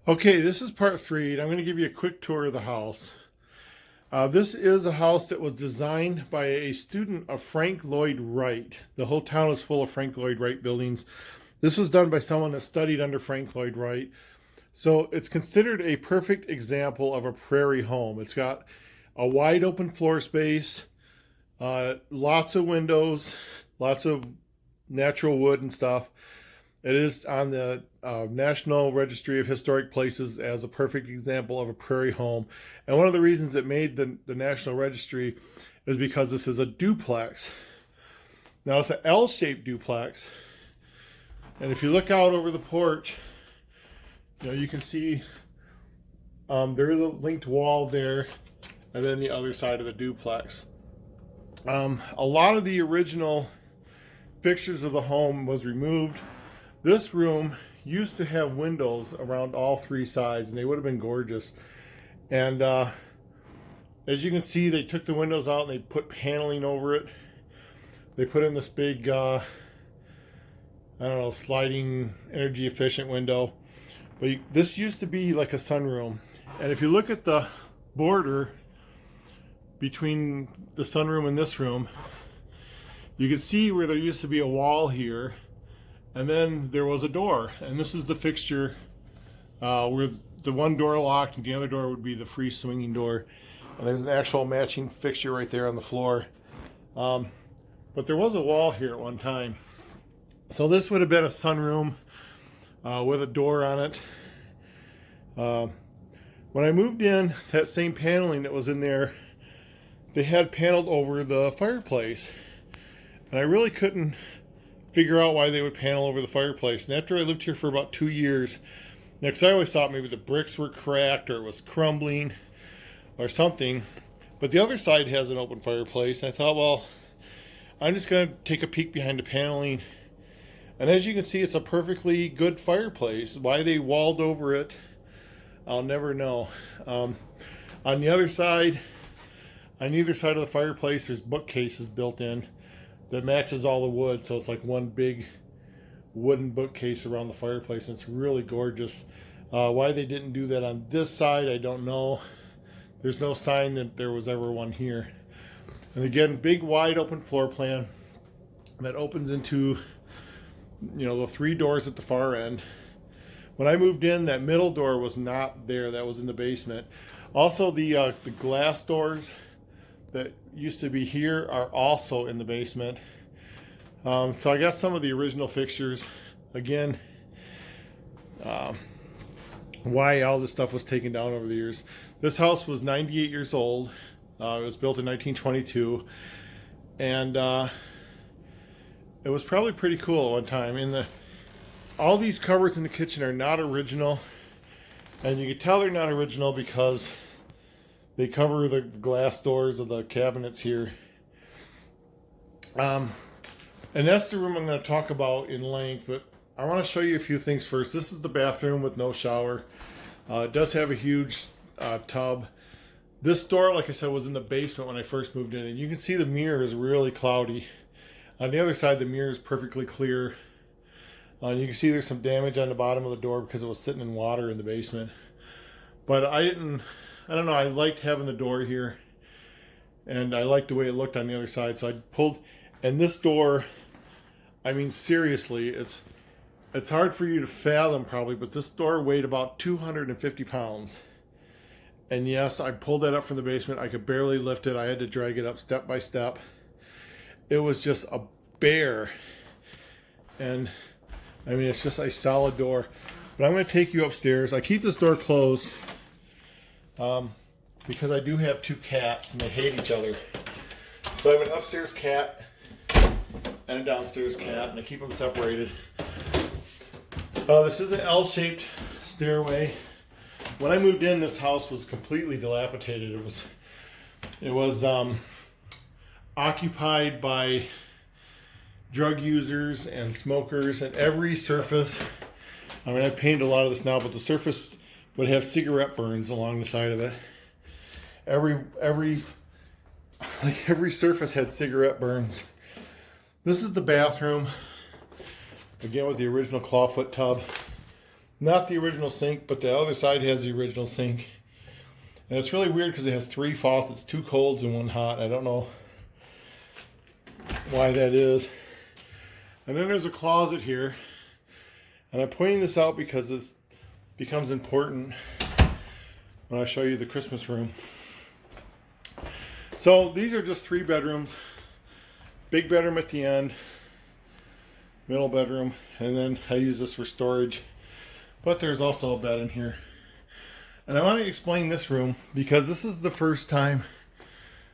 Okay, this is part three, and I'm going to give you a quick tour of the house. This is a house that was designed by a student of Frank Lloyd Wright. The whole town is full of Frank Lloyd Wright buildings. This was done by someone that studied under Frank Lloyd Wright. So it's considered a perfect example of a prairie home. It's got a wide open floor space, lots of windows, lots of natural wood and stuff. It is on the National Registry of Historic Places as a perfect example of a prairie home. And one of the reasons it made the National Registry is because this is a duplex. Now it's an L-shaped duplex. And if you look out over the porch, you can see there is a linked wall there, and then the other side of the duplex. A lot of the original fixtures of the home was removed. This room used to have windows around all three sides, and they would have been gorgeous. And as you can see, they took the windows out and they put paneling over it. They put in this big, sliding energy efficient window. But this used to be like a sunroom. And if you look at the border between the sunroom and this room, you can see where there used to be a wall here. And then there was a door, and this is the fixture where the one door locked and the other door would be the free swinging door. And there's an actual matching fixture right there on the floor. But there was a wall here at one time. So this would have been a sunroom with a door on it. When I moved in, that same paneling that was in there, they had paneled over the fireplace. And I really couldn't figure out why they would panel over the fireplace. And after I lived here for about 2 years, because I always thought maybe the bricks were cracked or it was crumbling or something, but the other side has an open fireplace, and I thought, well, I'm just going to take a peek behind the paneling. And as you can see, it's a perfectly good fireplace. Why they walled over it, I'll never know. On the other side, on either side of the fireplace, there's bookcases built in that matches all the wood, so it's like one big wooden bookcase around the fireplace, and it's really gorgeous. Why they didn't do that on this side, I don't know. There's no sign that there was ever one here. And again, big wide open floor plan that opens into the three doors at the far end. When I moved in, that middle door was not there. That was in the basement. Also, the glass doors that used to be here are also in the basement. So I got some of the original fixtures. Again, why all this stuff was taken down over the years. This house was 98 years old. It was built in 1922. And it was probably pretty cool at one time. All these cupboards in the kitchen are not original. And you can tell they're not original because they cover the glass doors of the cabinets here. And that's the room I'm going to talk about in length, but I want to show you a few things first. This is the bathroom with no shower. It does have a huge tub. This door, like I said, was in the basement when I first moved in, and you can see the mirror is really cloudy. On the other side, the mirror is perfectly clear. You can see there's some damage on the bottom of the door because it was sitting in water in the basement. But I don't know, I liked having the door here, and I liked the way it looked on the other side, so I pulled, and this door, I mean, seriously, it's hard for you to fathom probably, but this door weighed about 250 pounds. And yes, I pulled that up from the basement. I could barely lift it. I had to drag it up step by step. It was just a bear. And I mean, it's just a solid door. But I'm going to take you upstairs. I keep this door closed because I do have two cats and they hate each other. So I have an upstairs cat and a downstairs cat, and I keep them separated. This is an L-shaped stairway. When I moved in, this house was completely dilapidated. It was occupied by drug users and smokers, and every surface, I mean, I painted a lot of this now, but the surface would have cigarette burns along the side of it. Every surface had cigarette burns. This is the bathroom, again with the original clawfoot tub. Not the original sink, but the other side has the original sink. And it's really weird because it has 3 faucets, 2 colds and 1 hot. I don't know why that is. And then there's a closet here. And I'm pointing this out because this becomes important when I show you the Christmas room. So these are just 3 bedrooms. Big bedroom at the end, middle bedroom, and then I use this for storage. But there's also a bed in here. And I want to explain this room because this is the first time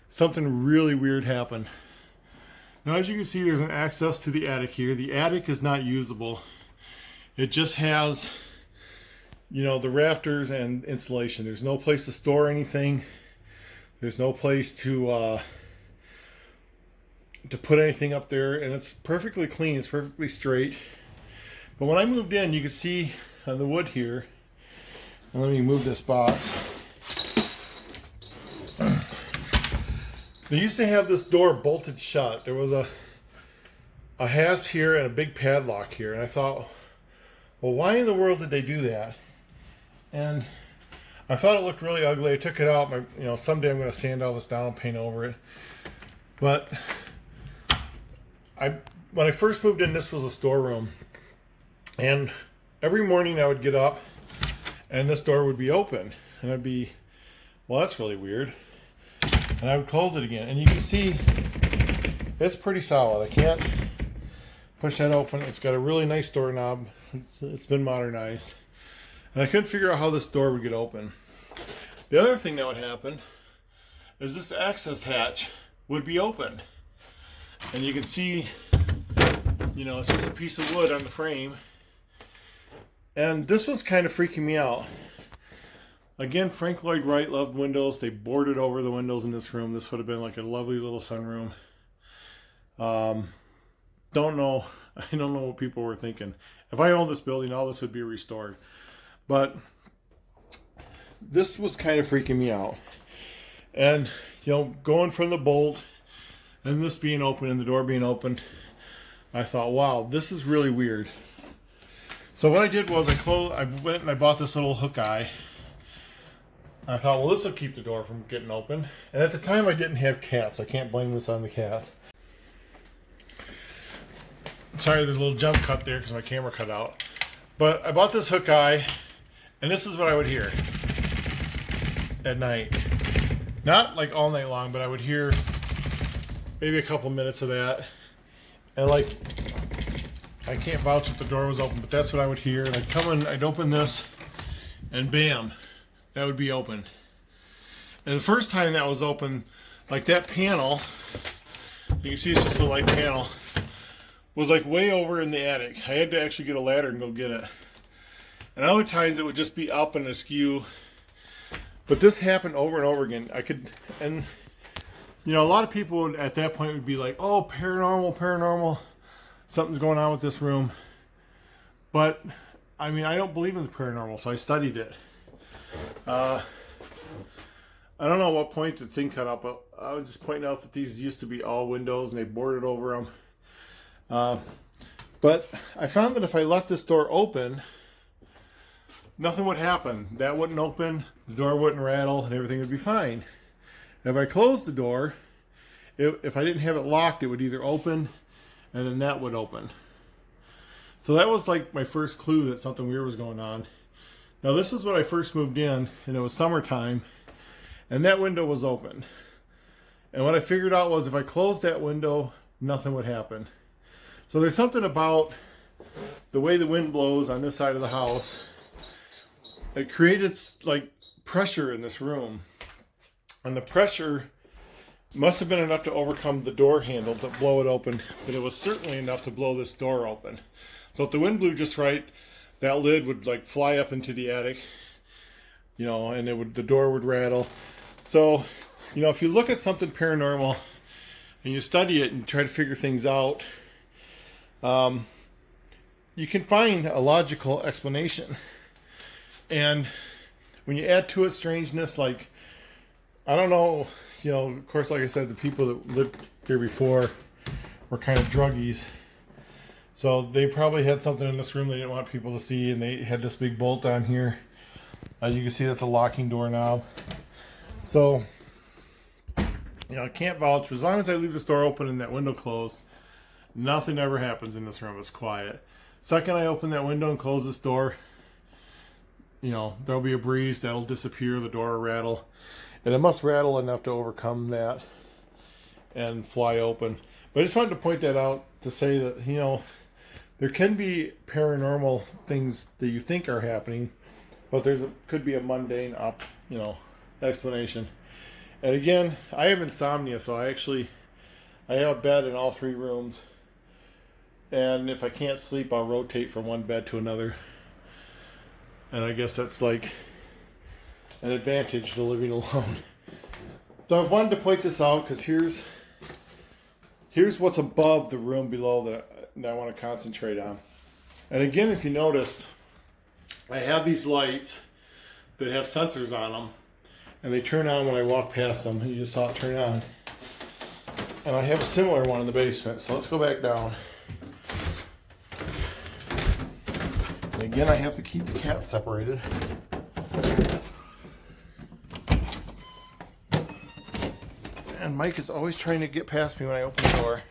something really weird happened. Now, as you can see, there's an access to the attic here. The attic is not usable. It just has, you know, the rafters and insulation. There's no place to store anything. There's no place to put anything up there, and it's perfectly clean. It's perfectly straight. But when I moved in, you can see on the wood here. Let me move this box. They used to have this door bolted shut. There was a hasp here and a big padlock here. And I thought, well, why in the world did they do that? And I thought it looked really ugly. I took it out. Someday I'm going to sand all this down and paint over it. But when I first moved in, this was a storeroom. And every morning I would get up and this door would be open. And I'd be, well, that's really weird. And I would close it again. And you can see it's pretty solid. I can't push that open. It's got a really nice doorknob. It's been modernized. And I couldn't figure out how this door would get open. The other thing that would happen is this access hatch would be open. And you can see, it's just a piece of wood on the frame. And this was kind of freaking me out. Again, Frank Lloyd Wright loved windows. They boarded over the windows in this room. This would have been like a lovely little sunroom. Don't know. I don't know what people were thinking. If I owned this building, all this would be restored. But this was kind of freaking me out. And, going from the bolt and this being open and the door being open, I thought, wow, this is really weird. So what I did was I went and I bought this little hook eye. I thought, well, this will keep the door from getting open. And at the time I didn't have cats. I can't blame this on the cats. Sorry, there's a little jump cut there because my camera cut out. But I bought this hook eye, and this is what I would hear at night. Not like all night long, but I would hear maybe a couple minutes of that. And I can't vouch if the door was open, but that's what I would hear. And I'd come in, I'd open this, and bam, that would be open. And the first time that was open, like that panel, you can see it's just a light panel, was like way over in the attic. I had to actually get a ladder and go get it. And other times it would just be up and askew. But this happened over and over again. A lot of people at that point would be like, oh, paranormal. Something's going on with this room. But, I don't believe in the paranormal, so I studied it. I don't know what point the thing cut out, but I was just pointing out that these used to be all windows and they boarded over them. But I found that if I left this door open, nothing would happen. That wouldn't open, the door wouldn't rattle, and everything would be fine. And if I closed the door, if I didn't have it locked, it would either open and then that would open. So that was like my first clue that something weird was going on. Now this is when I first moved in, and it was summertime, and that window was open. And what I figured out was if I closed that window, nothing would happen. So there's something about the way the wind blows on this side of the house. It created like pressure in this room. And the pressure must have been enough to overcome the door handle to blow it open, but it was certainly enough to blow this door open. So if the wind blew just right, that lid would like fly up into the attic, and the door would rattle. So, if you look at something paranormal and you study it and try to figure things out, you can find a logical explanation. And when you add to it strangeness, like, I don't know, of course, like I said, the people that lived here before were kind of druggies. So they probably had something in this room they didn't want people to see, and they had this big bolt on here. You can see that's a locking doorknob. So, I can't vouch. As long as I leave this door open and that window closed, nothing ever happens in this room. It's quiet. Second I open that window and close this door, there'll be a breeze that'll disappear, the door will rattle. And it must rattle enough to overcome that and fly open. But I just wanted to point that out to say that, there can be paranormal things that you think are happening, but could be a mundane explanation. And again, I have insomnia, so I have a bed in all 3 rooms. And if I can't sleep, I'll rotate from one bed to another. And I guess that's like an advantage to living alone. So I wanted to point this out because here's what's above the room below that I want to concentrate on. And again, if you notice, I have these lights that have sensors on them, and they turn on when I walk past them. You just saw it turn on. And I have a similar one in the basement. So let's go back down. And again, I have to keep the cats separated. And Mike is always trying to get past me when I open the door.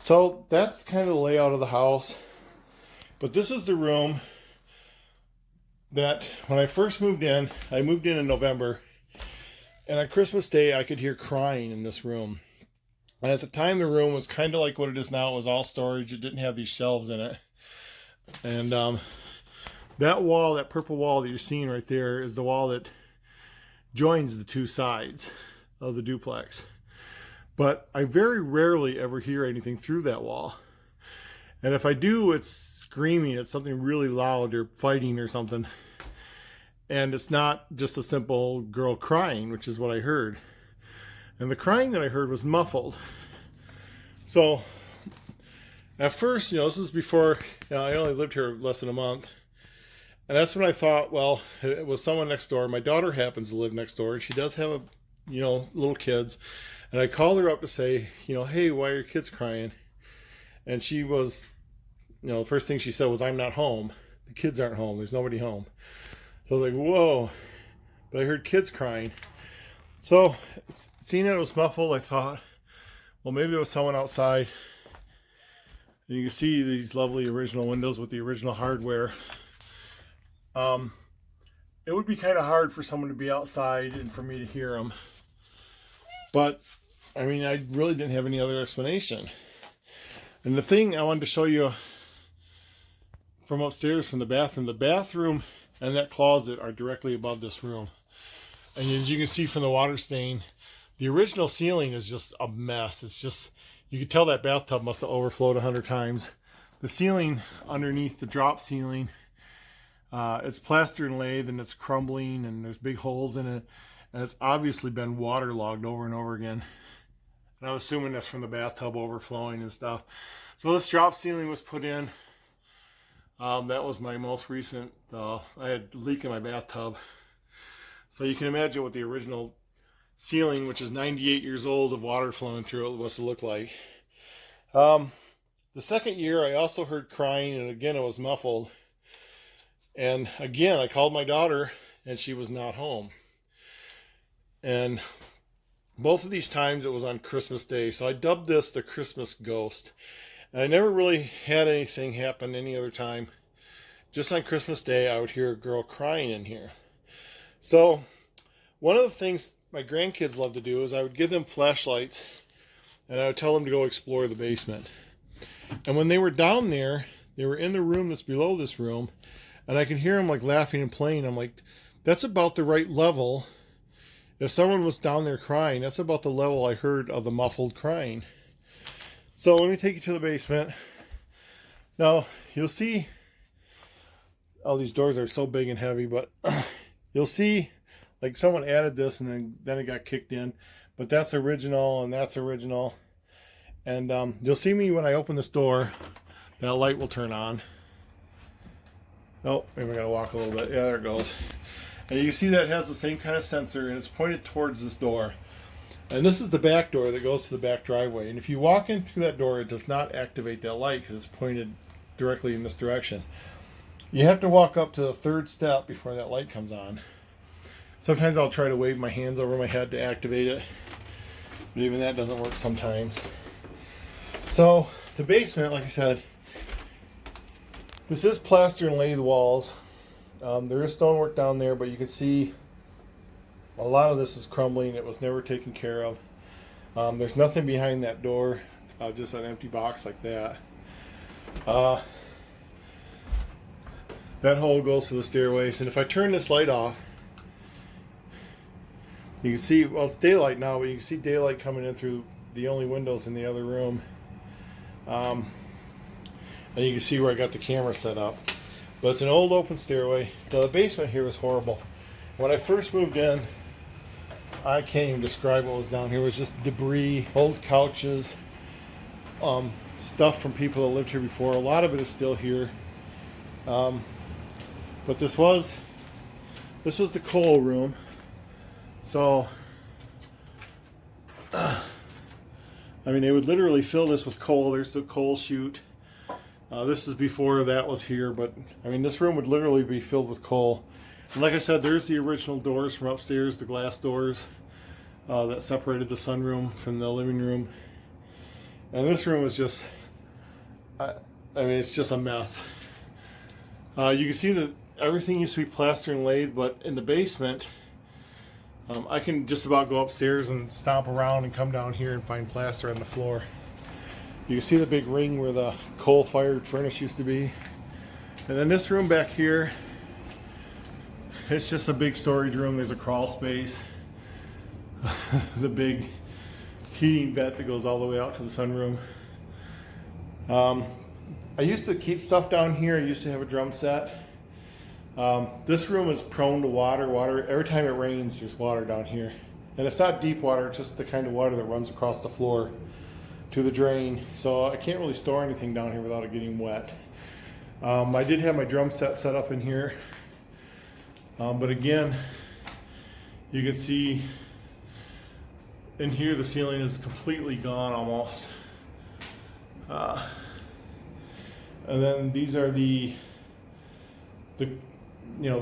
So that's kind of the layout of the house. But this is the room that when I first moved in, I moved in November. And on Christmas Day, I could hear crying in this room. And at the time, the room was kind of like what it is now. It was all storage. It didn't have these shelves in it. And that wall, that purple wall that you're seeing right there, is the wall that joins the 2 sides of the duplex. But I very rarely ever hear anything through that wall. And if I do, it's screaming. It's something really loud or fighting or something. And it's not just a simple girl crying, which is what I heard. And the crying that I heard was muffled. So at first, this was before, I only lived here less than a month. And that's when I thought, well, it was someone next door. My daughter happens to live next door, and she does have little kids. And I called her up to say, hey, why are your kids crying? And she was, the first thing she said was, I'm not home. The kids aren't home. There's nobody home. So I was like, whoa. But I heard kids crying. So seeing that it was muffled, I thought, well, maybe it was someone outside. And you can see these lovely original windows with the original hardware. It would be kind of hard for someone to be outside and for me to hear them. But, I really didn't have any other explanation. And the thing I wanted to show you from upstairs, from the bathroom and that closet are directly above this room. And as you can see from the water stain, the original ceiling is just a mess. It's just, you could tell that bathtub must have overflowed 100 times. The ceiling underneath the drop ceiling, it's plaster and lath, and it's crumbling, and there's big holes in it, and it's obviously been waterlogged over and over again. And I'm assuming that's from the bathtub overflowing and stuff. So this drop ceiling was put in. That was my most recent, I had a leak in my bathtub. So you can imagine what the original ceiling, which is 98 years old, of water flowing through it, must look like. The second year, I also heard crying, and again, it was muffled. And again, I called my daughter, and she was not home. And both of these times, it was on Christmas Day. So I dubbed this the Christmas Ghost. And I never really had anything happen any other time. Just on Christmas Day, I would hear a girl crying in here. So one of the things my grandkids love to do is I would give them flashlights, and I would tell them to go explore the basement. And when they were down there, they were in the room that's below this room, and I could hear them like laughing and playing. I'm like, that's about the right level. If someone was down there crying, that's about the level I heard of the muffled crying. So let me take you to the basement. Now, you'll see, oh, these doors are so big and heavy, but you'll see like someone added this and then it got kicked in. But that's original, and that's original. And you'll see me when I open this door, that light will turn on. Oh, maybe I gotta walk a little bit. Yeah, there it goes. And you see that it has the same kind of sensor, and it's pointed towards this door. And this is the back door that goes to the back driveway. And if you walk in through that door, it does not activate that light because it's pointed directly in this direction. You have to walk up to the third step before that light comes on. Sometimes I'll try to wave my hands over my head to activate it, but even that doesn't work sometimes. So the basement, like I said, this is plaster and lathe walls. There is stonework down there, but you can see a lot of this is crumbling. It was never taken care of. There's nothing behind that door, just an empty box like that. That hole goes to the stairways, and if I turn this light off, you can see, well, it's daylight now, but you can see daylight coming in through the only windows in the other room. And you can see where I got the camera set up. But it's an old open stairway. Now, the basement here was horrible. When I first moved in, I can't even describe what was down here. It was just debris, old couches, stuff from people that lived here before. A lot of it is still here. But this was the coal room. So, I mean, they would literally fill this with coal. There's the coal chute. This is before that was here, but I mean, this room would literally be filled with coal. And like I said, there's the original doors from upstairs, the glass doors that separated the sunroom from the living room. And this room is just, I mean, it's just a mess. You can see that everything used to be plaster and lathe, but in the basement, I can just about go upstairs and stomp around and come down here and find plaster on the floor. You can see the big ring where the coal-fired furnace used to be. And then this room back here, it's just a big storage room. There's a crawl space. The big heating vent that goes all the way out to the sunroom. I used to keep stuff down here. I used to have a drum set. This room is prone to water. Every time it rains, there's water down here. And it's not deep water, it's just the kind of water that runs across the floor to the drain. So I can't really store anything down here without it getting wet. I did have my drum set up in here. But again, you can see in here the ceiling is completely gone almost. And then these are the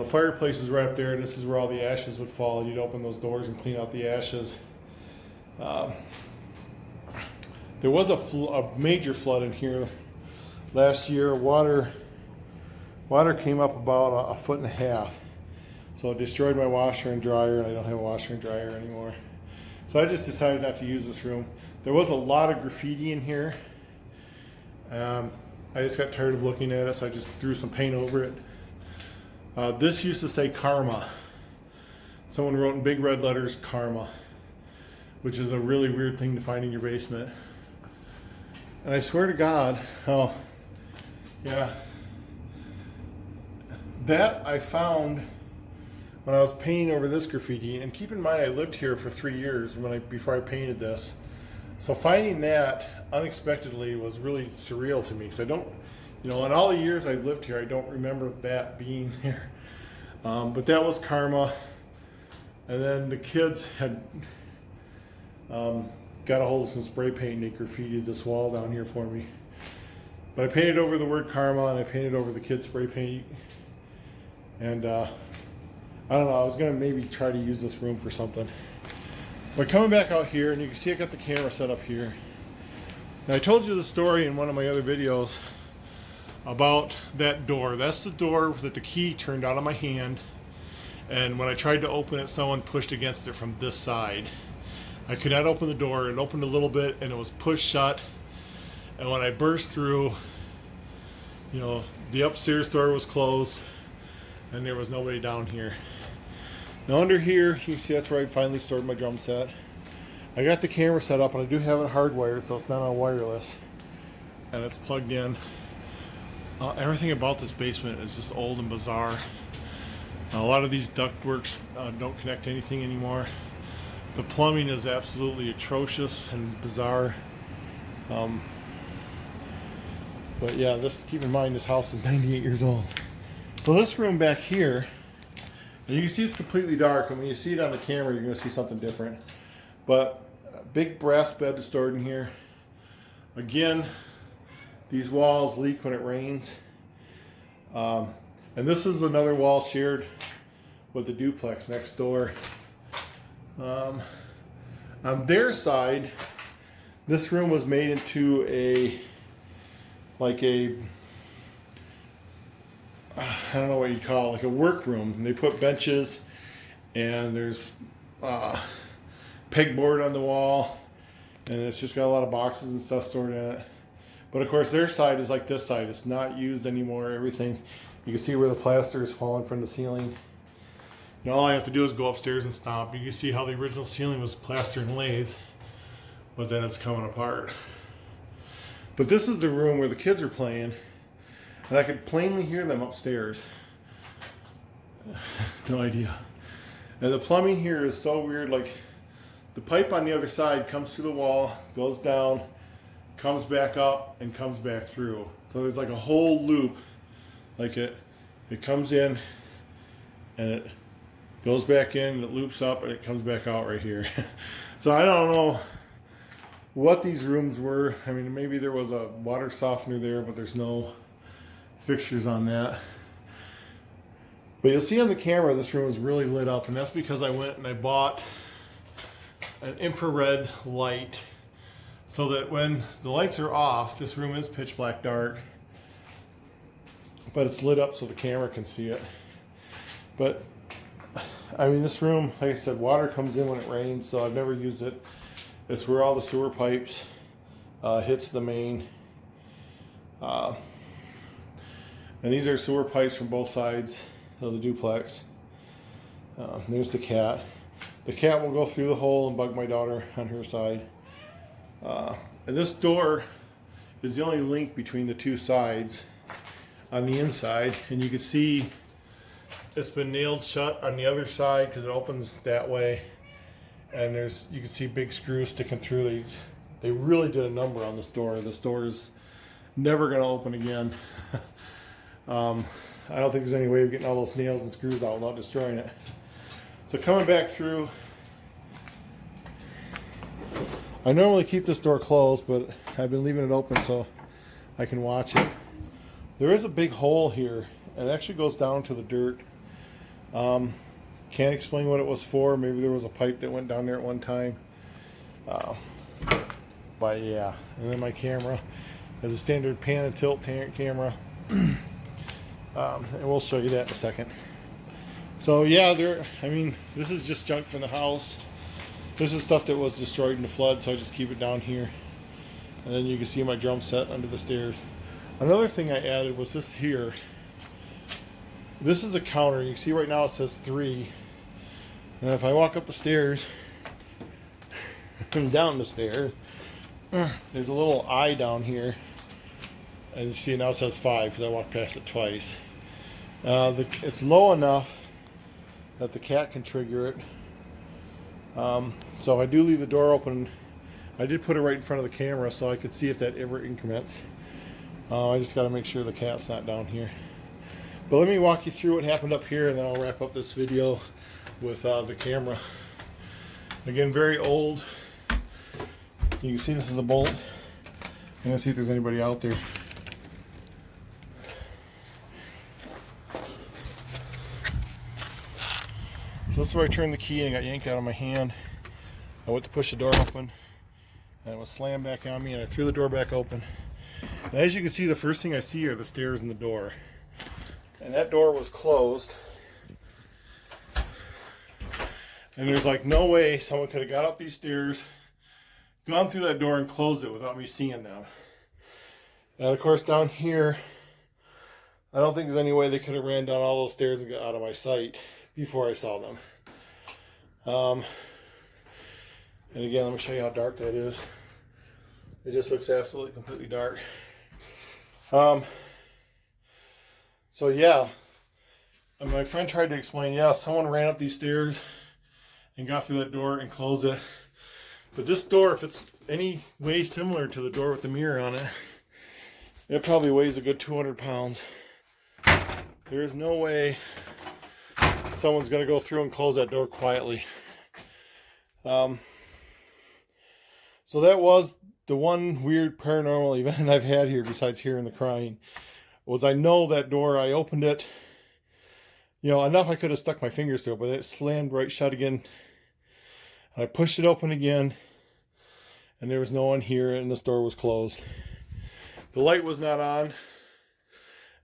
fireplace is right up there, and this is where all the ashes would fall. You'd open those doors and clean out the ashes. There was a major flood in here last year. Water came up about a foot and a half. So it destroyed my washer and dryer, and I don't have a washer and dryer anymore. So I just decided not to use this room. There was a lot of graffiti in here. I just got tired of looking at it, so I just threw some paint over it. This used to say Karma. Someone wrote in big red letters, Karma, which is a really weird thing to find in your basement. And I swear to God, oh, yeah, that I found when I was painting over this graffiti. And keep in mind, I lived here for 3 years before I painted this. So finding that unexpectedly was really surreal to me, because I don't, in all the years I've lived here, I don't remember that being there. But that was Karma. And then the kids had got a hold of some spray paint and they graffitied this wall down here for me. But I painted over the word Karma, and I painted over the kids' spray paint. And I don't know, I was going to maybe try to use this room for something. But coming back out here, and you can see I got the camera set up here. Now, I told you the story in one of my other videos about that door. That's the door that the key turned out of my hand. And when I tried to open it, someone pushed against it from this side. I could not open the door. It opened a little bit and it was pushed shut. And when I burst through, the upstairs door was closed and there was nobody down here. Now under here, you can see that's where I finally stored my drum set. I got the camera set up, and I do have it hardwired, so it's not on wireless. And it's plugged in. Everything about this basement is just old and bizarre. A lot of these ductworks don't connect to anything anymore. The plumbing is absolutely atrocious and bizarre. But yeah, keep in mind this house is 98 years old. So this room back here, and you can see it's completely dark, and when you see it on the camera, you're going to see something different. But big brass bed stored in here. Again, these walls leak when it rains. And this is another wall shared with the duplex next door. On their side, this room was made into I don't know what you call it, like a workroom. And they put benches, and there's pegboard on the wall, and it's just got a lot of boxes and stuff stored in it. But of course their side is like this side. It's not used anymore. Everything, you can see where the plaster is falling from the ceiling. And all I have to do is go upstairs and stop. You can see how the original ceiling was plaster and lathe, but then it's coming apart. But this is the room where the kids are playing, and I could plainly hear them upstairs. No idea. And the plumbing here is so weird. Like, the pipe on the other side comes through the wall, goes down, comes back up, and comes back through. So there's like a whole loop. Like it comes in, and it goes back in, and it loops up, and it comes back out right here. So I don't know what these rooms were. I mean, maybe there was a water softener there, but there's no fixtures on that. But you'll see on the camera this room is really lit up, and that's because I went and I bought an infrared light so that when the lights are off, this room is pitch black dark, but it's lit up so the camera can see it. But I mean, this room, like I said, water comes in when it rains, so I've never used it. It's where all the sewer pipes hits the main. And these are sewer pipes from both sides of the duplex. There's the cat. The cat will go through the hole and bug my daughter on her side. And this door is the only link between the two sides on the inside. And you can see it's been nailed shut on the other side because it opens that way. And you can see big screws sticking through. They really did a number on this door. This door is never going to open again. I don't think there's any way of getting all those nails and screws out without destroying it. So coming back through, I normally keep this door closed, but I've been leaving it open so I can watch it. There is a big hole here, and it actually goes down to the dirt. Can't explain what it was for. Maybe there was a pipe that went down there at one time. But yeah, and then my camera is a standard pan and tilt camera. And we'll show you that in a second. So yeah, I mean, this is just junk from the house. This is stuff that was destroyed in the flood, so I just keep it down here. And then you can see my drum set under the stairs. Another thing I added was this here. This is a counter. You can see right now it says 3. And if I walk up the stairs and down the stairs, there's a little eye down here. And you see now it says 5 because I walked past it twice. It's low enough that the cat can trigger it. So if I do leave the door open, I did put it right in front of the camera so I could see if that ever increments. I just got to make sure the cat's not down here. But let me walk you through what happened up here, and then I'll wrap up this video with the camera. Again, very old. You can see this is a bolt. I'm going to see if there's anybody out there. So this is where I turned the key and it got yanked out of my hand. I went to push the door open, and it was slammed back on me, and I threw the door back open. And as you can see, the first thing I see are the stairs and the door. And that door was closed. And there's like no way someone could have got up these stairs, gone through that door, and closed it without me seeing them. And of course down here, I don't think there's any way they could have ran down all those stairs and got out of my sight before I saw them. And again, let me show you how dark that is. It just looks absolutely completely dark. So yeah, and my friend tried to explain, yeah, someone ran up these stairs and got through that door and closed it. But this door, if it's any way similar to the door with the mirror on it, it probably weighs a good 200 pounds. There is no way someone's going to go through and close that door quietly. So that was the one weird paranormal event I've had here besides hearing the crying. Was I know that door, I opened it, enough I could have stuck my fingers through it, but it slammed right shut again. I pushed it open again, and there was no one here, and this door was closed. The light was not on.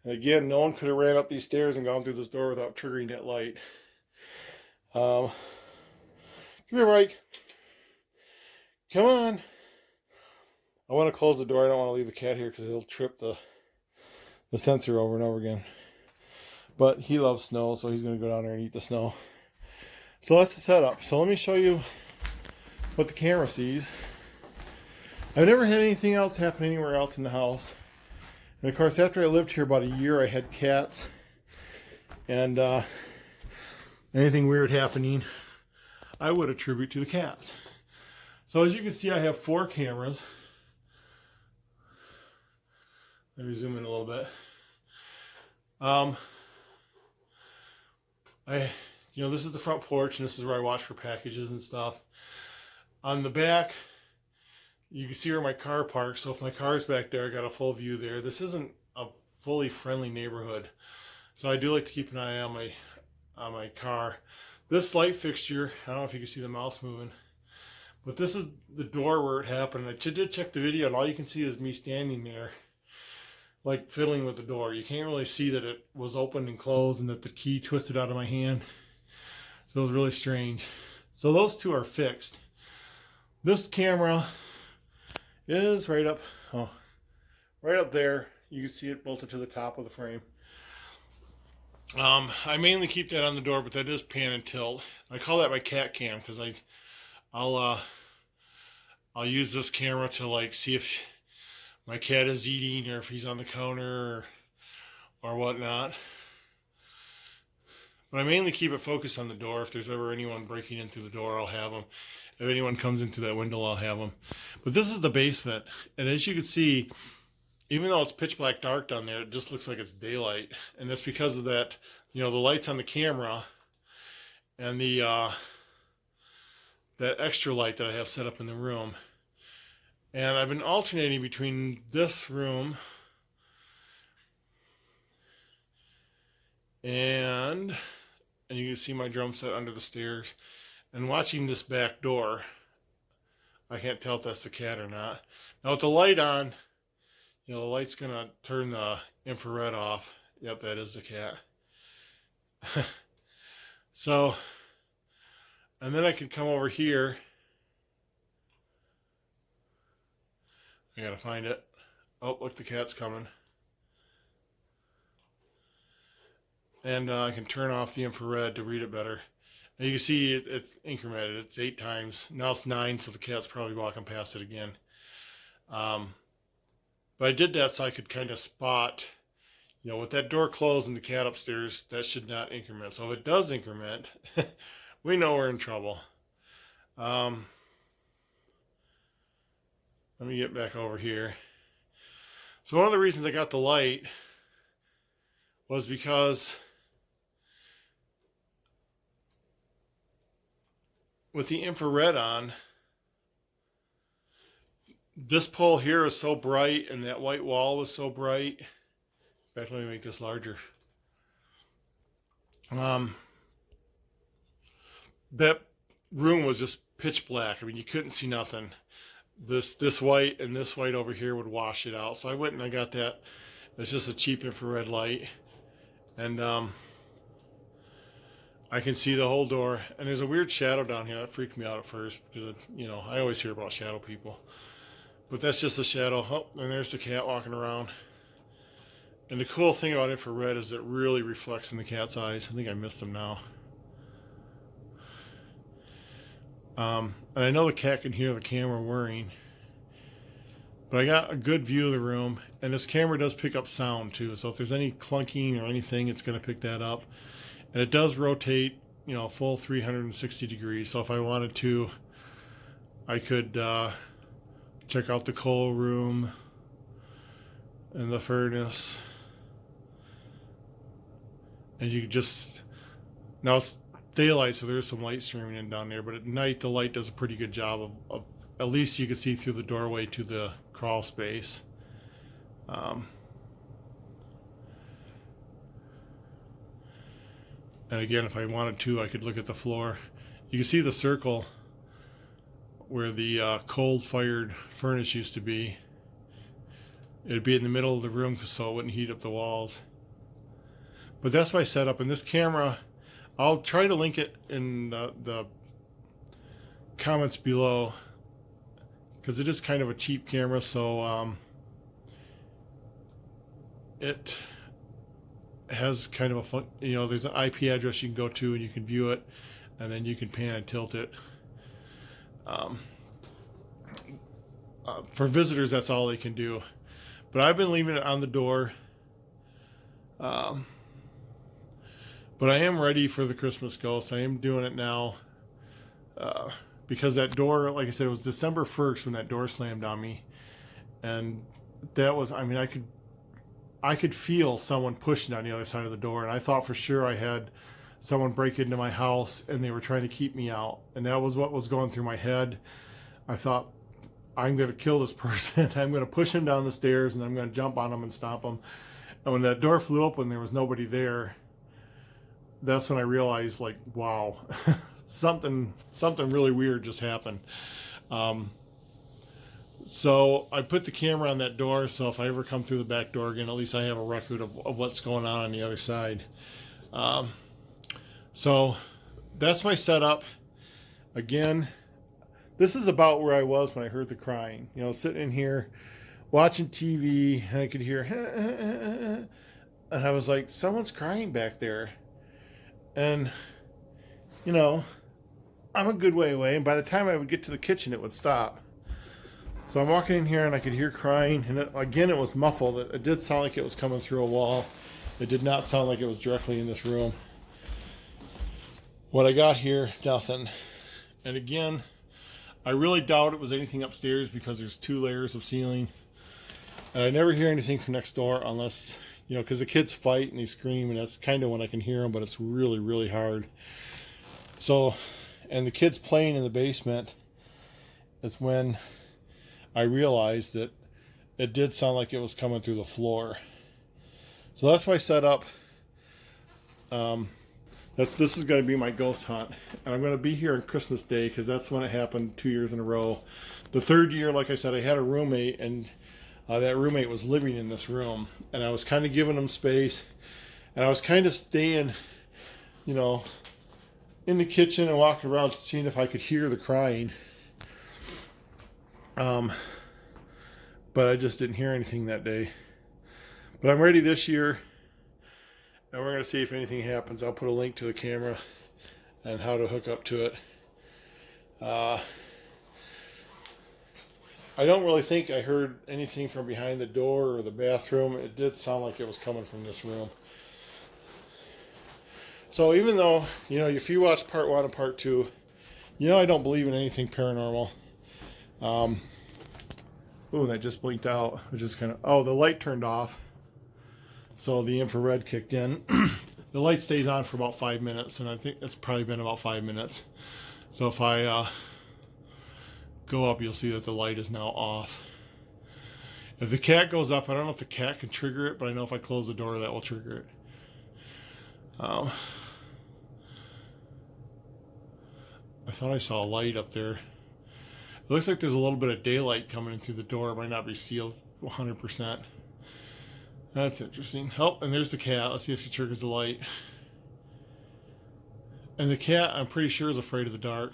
And again, no one could have ran up these stairs and gone through this door without triggering that light. Come here, Mike. Come on. I want to close the door. I don't want to leave the cat here because he'll trip the sensor over and over again. But he loves snow, so he's going to go down there and eat the snow. So that's the setup. So let me show you what the camera sees. I've never had anything else happen anywhere else in the house. And of course, after I lived here about a year, I had cats. And anything weird happening, I would attribute to the cats. So as you can see, I have 4 cameras. Let me zoom in a little bit. This is the front porch, and this is where I watch for packages and stuff. On the back, you can see where my car parks. So if my car's back there, I got a full view there. This isn't a fully friendly neighborhood, so I do like to keep an eye on my car. This light fixture, I don't know if you can see the mouse moving, but this is the door where it happened. I did check the video, and all you can see is me standing there, like fiddling with the door. You can't really see that it was opened and closed and that the key twisted out of my hand. So it was really strange. So those 2 are fixed. This camera is right up there. You can see it bolted to the top of the frame. I mainly keep that on the door, but that is pan and tilt. I call that my cat cam because I'll use this camera to like see if my cat is eating or if he's on the counter or whatnot. But I mainly keep it focused on the door. If there's ever anyone breaking in through the door, I'll have them. If anyone comes into that window, I'll have them. But this is the basement. And as you can see, even though it's pitch black dark down there, it just looks like it's daylight. And that's because of that, the lights on the camera and that extra light that I have set up in the room. And I've been alternating between this room and you can see my drum set under the stairs, and watching this back door. I can't tell if that's the cat or not. Now with the light on, the light's gonna turn the infrared off. Yep, that is the cat. So, and then I could come over here. I gotta find it. Oh, look, the cat's coming. And I can turn off the infrared to read it better. And you can see it's incremented. It's 8 times. Now it's 9, so the cat's probably walking past it again. But I did that so I could kind of spot, with that door closed and the cat upstairs, that should not increment. So if it does increment, we know we're in trouble. Let me get back over here. So one of the reasons I got the light was because with the infrared on, this pole here is so bright and that white wall was so bright. In fact, let me make this larger. That room was just pitch black. I mean, you couldn't see nothing. This white and this white over here would wash it out. So I went and I got that. It's just a cheap infrared light. And I can see the whole door. And there's a weird shadow down here. That freaked me out at first because, I always hear about shadow people. But that's just a shadow. Oh, and there's the cat walking around. And the cool thing about infrared is it really reflects in the cat's eyes. I think I missed them now. And I know the cat can hear the camera whirring. But I got a good view of the room. And this camera does pick up sound too. So if there's any clunking or anything, it's going to pick that up. And it does rotate, full 360 degrees. So if I wanted to, I could check out the coal room and the furnace. And you could just, now it's daylight, so there's some light streaming in down there, but at night the light does a pretty good job of at least you could see through the doorway to the crawl space. And again, if I wanted to, I could look at the floor. You can see the circle where the coal-fired furnace used to be. It'd be in the middle of the room so it wouldn't heat up the walls. But that's my setup. And this camera, I'll try to link it in the comments below, because it is kind of a cheap camera, so it has kind of a fun, you know, there's an IP address you can go to and you can view it, and then you can pan and tilt it. For visitors, that's all they can do. But I've been leaving it on the door. But I am ready for the Christmas ghost. I am doing it now. Because that door, like I said, it was December 1st when that door slammed on me. And that was, I mean, I could feel someone pushing on the other side of the door. And I thought for sure I had someone break into my house and they were trying to keep me out. And that was what was going through my head. I thought, I'm going to kill this person. I'm going to push him down the stairs and I'm going to jump on him and stop him. And when that door flew open, there was nobody there. That's when I realized, like, wow, something really weird just happened. So I put the camera on that door, so if I ever come through the back door again, at least I have a record of what's going on the other side. So that's my setup. Again, this is about where I was when I heard the crying. You know, sitting in here, watching TV, and I could hear, and I was like, someone's crying back there. And, you know, I'm a good way away, and by the time I would get to the kitchen, it would stop. So I'm walking in here, and I could hear crying, and again, it was muffled. It did sound like it was coming through a wall. It did not sound like it was directly in this room. When I got here, nothing. And again, I really doubt it was anything upstairs because there's 2 layers of ceiling. And I never hear anything from next door unless, you know, because the kids fight and they scream, and that's kind of when I can hear them, but it's really, really hard. So, and the kids playing in the basement, it's when I realized that it did sound like it was coming through the floor. So that's my setup. This is going to be my ghost hunt, and I'm going to be here on Christmas Day because that's when it happened 2 years in a row. The third year, like I said, I had a roommate, and that roommate was living in this room, and I was kind of giving him space, and I was kind of staying, you know, in the kitchen and walking around seeing if I could hear the crying. But I just didn't hear anything that day. But I'm ready this year. And we're going to see if anything happens. I'll put a link to the camera and how to hook up to it. I don't really think I heard anything from behind the door or the bathroom. It did sound like it was coming from this room. So even though, you know, if you watch part 1 and part 2, you know I don't believe in anything paranormal. Ooh, that just blinked out. Which is kind of, oh, the light turned off. So the infrared kicked in. The light stays on for about 5 minutes, and I think it's probably been about 5 minutes. So if I go up, you'll see that the light is now off. If the cat goes up, I don't know if the cat can trigger it, but I know if I close the door, that will trigger it. I thought I saw a light up there. It looks like there's a little bit of daylight coming in through the door. It might not be sealed 100%. That's interesting. Oh, and there's the cat. Let's see if she triggers the light. And the cat, I'm pretty sure, is afraid of the dark.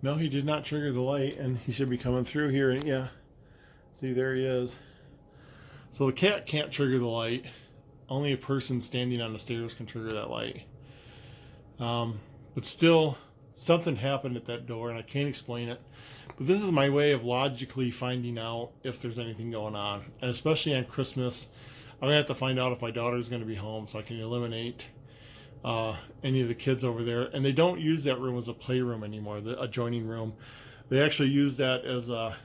No, he did not trigger the light, and he should be coming through here. And yeah, see, there he is. So the cat can't trigger the light. Only a person standing on the stairs can trigger that light. But still, something happened at that door, and I can't explain it. But this is my way of logically finding out if there's anything going on. And especially on Christmas, I'm going to have to find out if my daughter's going to be home so I can eliminate any of the kids over there. And they don't use that room as a playroom anymore, the adjoining room. They actually use that as the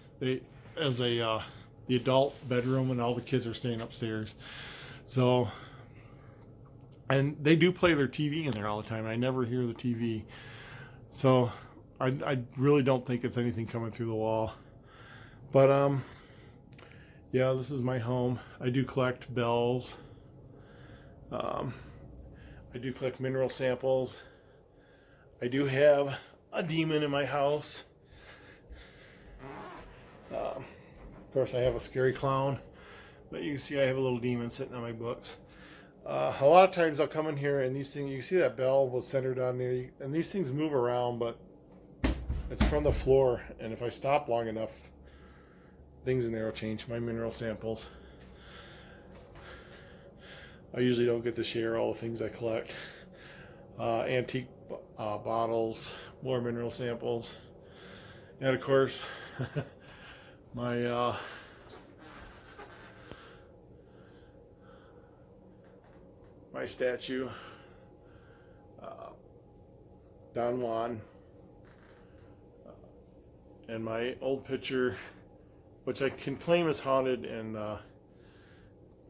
adult bedroom, and all the kids are staying upstairs. So, and they do play their TV in there all the time. I never hear the TV. So I really don't think it's anything coming through the wall. But yeah, this is my home. I do collect bells. I do collect mineral samples. I do have a demon in my house. Of course, I have a scary clown, but you can see I have a little demon sitting on my books. A lot of times I'll come in here and these things, you can see that bell was centered on there, and these things move around, but it's from the floor, and if I stop long enough, things in there will change. My mineral samples. I usually don't get to share all the things I collect. Antique bottles, more mineral samples, and of course, my my statue, Don Juan, and my old picture, which I can claim is haunted and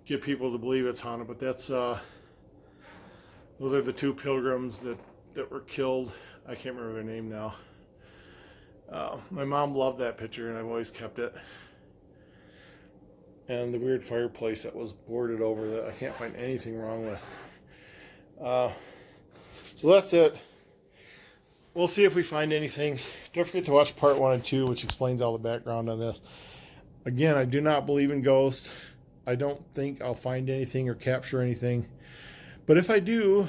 get people to believe it's haunted, but that's those are the two pilgrims that were killed. I can't remember their name now. My mom loved that picture, and I've always kept it. And the weird fireplace that was boarded over that I can't find anything wrong with. So that's it. We'll see if we find anything. Don't forget to watch part 1 and 2, which explains all the background on this. Again, I do not believe in ghosts. I don't think I'll find anything or capture anything. But if I do,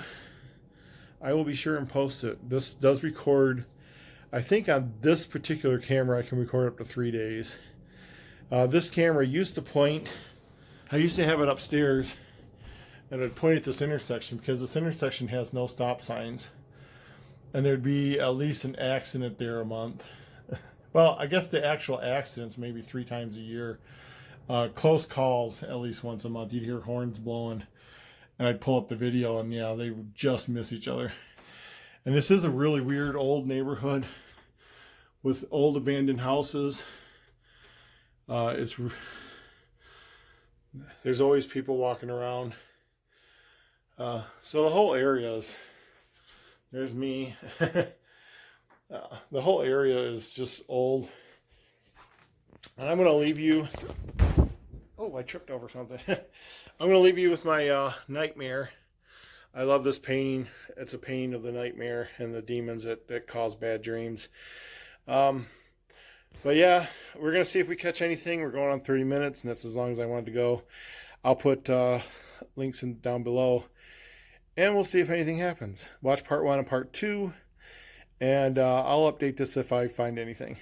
I will be sure and post it. This does record. I think on this particular camera I can record up to 3 days. This camera used to point, I used to have it upstairs, and it would point at this intersection because this intersection has no stop signs. And there'd be at least an accident there a month. Well, I guess the actual accidents maybe 3 times a year. Close calls at least once a month. You'd hear horns blowing, and I'd pull up the video, and yeah, they would just miss each other. And this is a really weird old neighborhood with old abandoned houses. There's always people walking around. So the whole area is, there's me. The whole area is just old. And I'm going to leave you, oh, I tripped over something. I'm going to leave you with my nightmare. I love this painting. It's a painting of the nightmare and the demons that cause bad dreams. But yeah, we're going to see if we catch anything. We're going on 30 minutes, and that's as long as I wanted to go. I'll put links down below, and we'll see if anything happens. Watch part 1 and part 2, and I'll update this if I find anything.